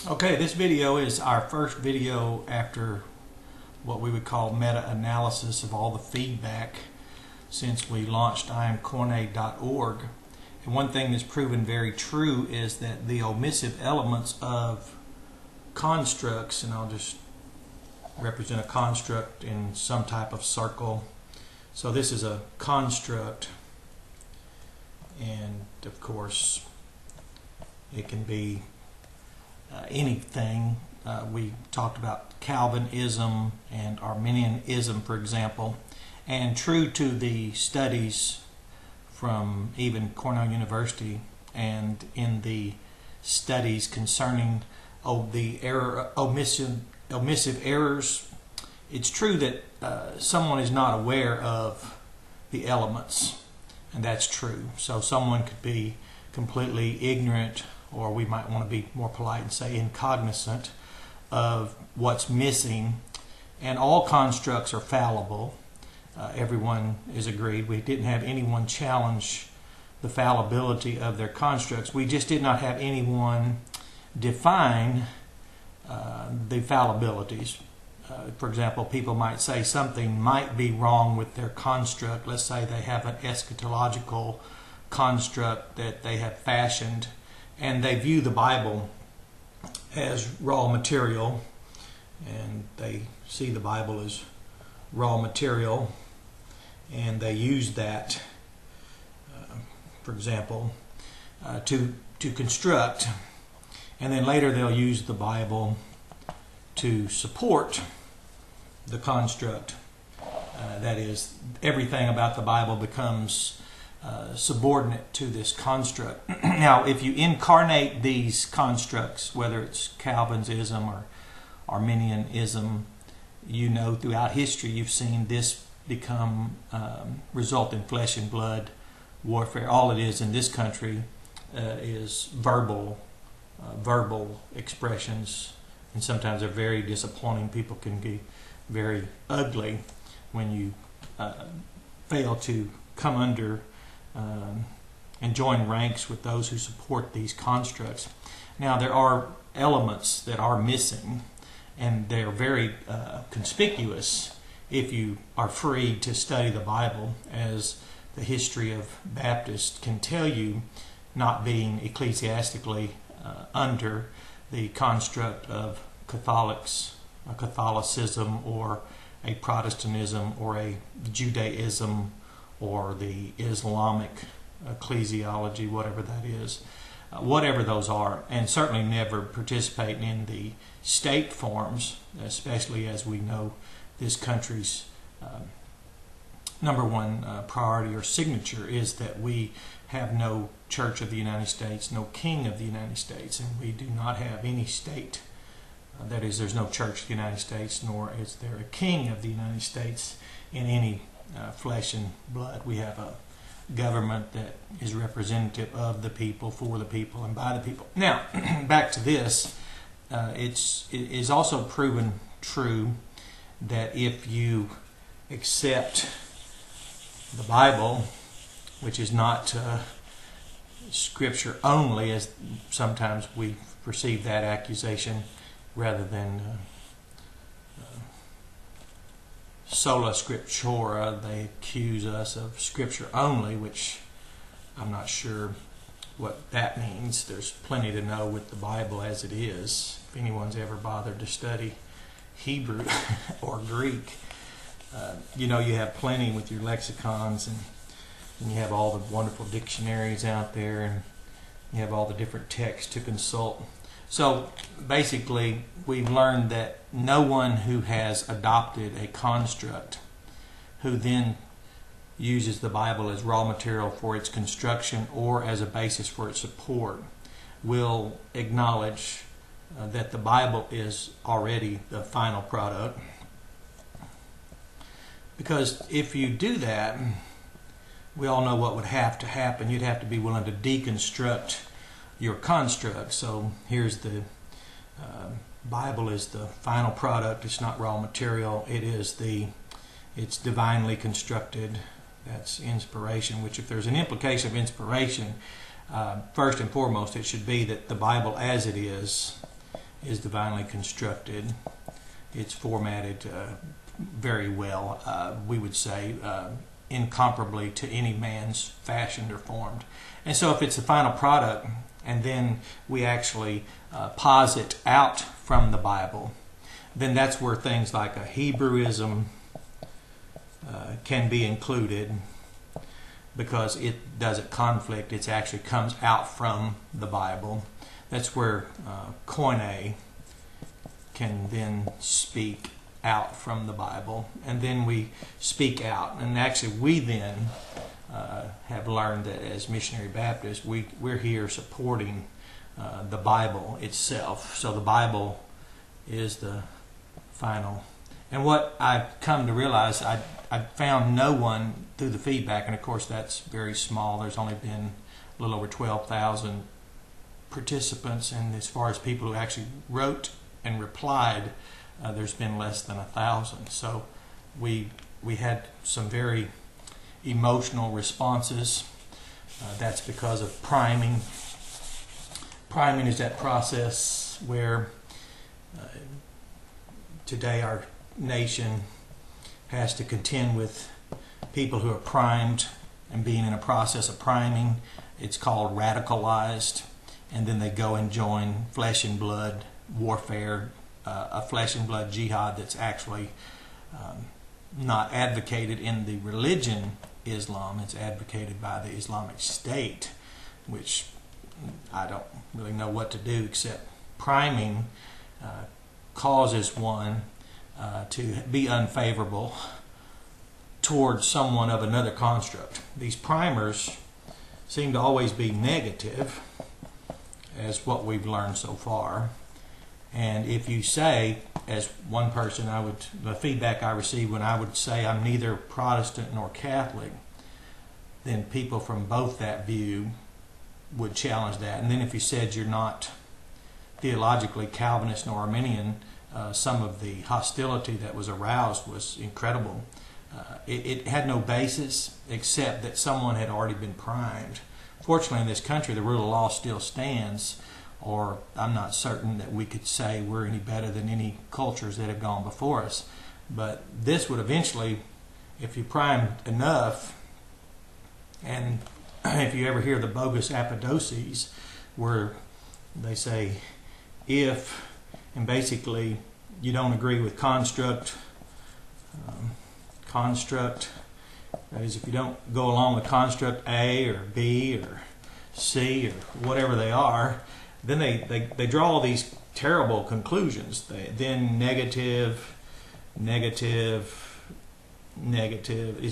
Okay, this video is our first video after what we would call meta-analysis of all the feedback since we launched IamCorne.org. And one thing that's proven very true is that the omissive elements of constructs, and I'll just represent a construct in some type of circle. So this is a construct, and of course it can be anything. We talked about Calvinism and Arminianism, for example, and true to the studies from even Cornell University and in the studies concerning the omissive errors, it's true that someone is not aware of the elements, and that's true. So someone could be completely ignorant, or we might want to be more polite and say incognizant of what's missing. And all constructs are fallible. Everyone is agreed. We didn't have anyone challenge the fallibility of their constructs. We just did not have anyone define the fallibilities. For example, people might say something might be wrong with their construct. Let's say they have an eschatological construct that they have fashioned, and they view the Bible as raw material, and they see the Bible as raw material, and they use that, for example, to construct, and then later they'll use the Bible to support the construct. That is, everything about the Bible becomes subordinate to this construct. Now, if you incarnate these constructs, whether it's Calvinism or Arminianism, you know throughout history you've seen this become result in flesh and blood warfare. All it is in this country is verbal expressions, and sometimes they're very disappointing. People can be very ugly when you fail to come under and join ranks with those who support these constructs. Now, there are elements that are missing, and they're very conspicuous if you are free to study the Bible, as the history of Baptists can tell you, not being ecclesiastically under the construct of Catholicism or a Protestantism or a Judaism or the Islamic ecclesiology, whatever that is, whatever those are, and certainly never participate in the state forms, especially as we know this country's number one priority or signature is that we have no Church of the United States, no King of the United States, and we do not have any state. That is, there's no Church of the United States, nor is there a King of the United States in any flesh and blood. We have a government that is representative of the people, for the people, and by the people. Now, back to this, it is also proven true that if you accept the Bible, which is not Scripture only, as sometimes we perceive that accusation, rather than sola scriptura, they accuse us of Scripture only, which I'm not sure what that means. There's plenty to know with the Bible as it is. If anyone's ever bothered to study Hebrew or Greek, you know you have plenty with your lexicons, and you have all the wonderful dictionaries out there, and you have all the different texts to consult. So basically, we've learned that no one who has adopted a construct, who then uses the Bible as raw material for its construction or as a basis for its support, will acknowledge that the Bible is already the final product. Because if you do that, we all know what would have to happen. You'd have to be willing to deconstruct your construct. So here's the Bible is the final product. It's not raw material. It's divinely constructed. That's inspiration, which if there's an implication of inspiration, first and foremost it should be that the Bible as it is is divinely constructed. It's formatted very well, we would say, incomparably to any man's fashioned or formed. And so if it's the final product, and then we actually posit out from the Bible, then that's where things like a Hebrewism can be included, because it doesn't conflict. It actually comes out from the Bible. That's where koine can then speak out from the Bible, and then we speak out. And actually we then have learned that as missionary Baptists, we're here supporting the Bible itself. So the Bible is the final. And what I've come to realize, I found no one through the feedback, and of course that's very small. There's only been a little over 12,000 participants, and as far as people who actually wrote and replied, there's been less than 1,000. So we had some very emotional responses. That's because of priming. Priming is that process where today our nation has to contend with people who are primed and being in a process of priming. It's called radicalized, and then they go and join flesh and blood warfare, a flesh and blood jihad that's actually not advocated in the religion Islam. It's advocated by the Islamic State, which I don't really know what to do, except priming causes one to be unfavorable towards someone of another construct. These primers seem to always be negative, as what we've learned so far. And if you say, as one person, the feedback I received when I would say I'm neither Protestant nor Catholic, then people from both that view would challenge that. And then if you said you're not theologically Calvinist nor Arminian, some of the hostility that was aroused was incredible. It had no basis except that someone had already been primed. Fortunately, in this country, the rule of law still stands, or I'm not certain that we could say we're any better than any cultures that have gone before us. But this would eventually, if you primed enough, and if you ever hear the bogus apodoses, where they say, if, and basically you don't agree with construct, that is, if you don't go along with construct A or B or C or whatever they are, then they draw all these terrible conclusions. Then negative, it's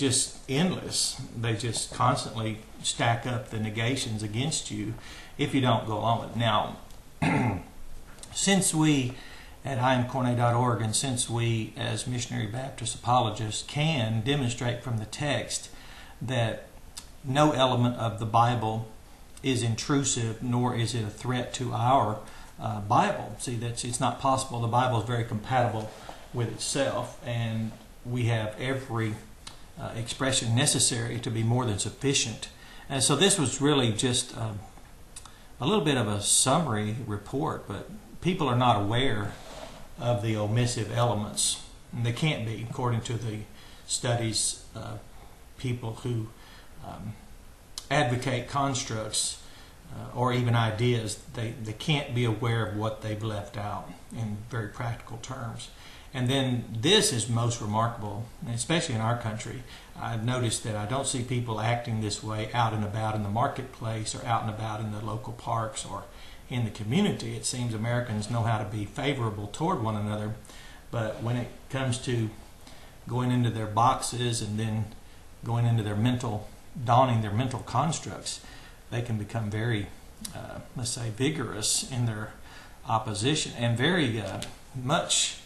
just endless. They just constantly stack up the negations against you if you don't go along with it. Now, since we at imcorne.org, and since we as missionary Baptist apologists can demonstrate from the text that no element of the Bible is intrusive, nor is it a threat to our Bible. See, it's not possible. The Bible is very compatible with itself, and we have every expression necessary to be more than sufficient. And so this was really just a little bit of a summary report, but people are not aware of the omissive elements. And they can't be, according to the studies. People who advocate constructs or even ideas, they can't be aware of what they've left out in very practical terms. And then this is most remarkable, especially in our country. I've noticed that I don't see people acting this way out and about in the marketplace or out and about in the local parks or in the community. It seems Americans know how to be favorable toward one another, but when it comes to going into their boxes and then going into their donning their mental constructs, they can become very, let's say, vigorous in their opposition and very much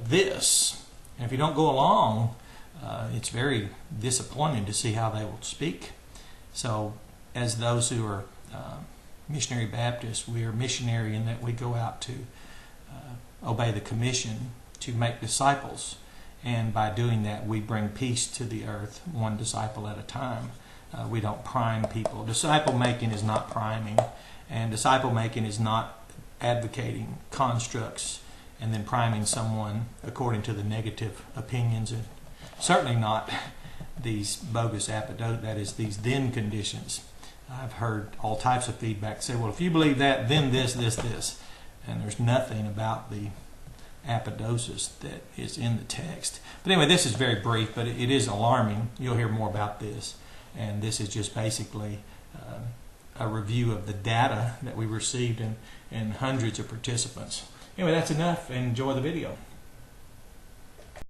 this. And if you don't go along, it's very disappointing to see how they will speak. So as those who are missionary Baptists, we are missionary in that we go out to obey the commission to make disciples. And by doing that, we bring peace to the earth, one disciple at a time. We don't prime people. Disciple making is not priming, and disciple making is not advocating constructs and then priming someone according to the negative opinions, and certainly not these bogus apodoses, that is, these then conditions. I've heard all types of feedback say, well, if you believe that, then this, and there's nothing about the apodosis that is in the text. But anyway, this is very brief, but it is alarming. You'll hear more about this, and this is just basically a review of the data that we received in hundreds of participants. Anyway, that's enough. Enjoy the video.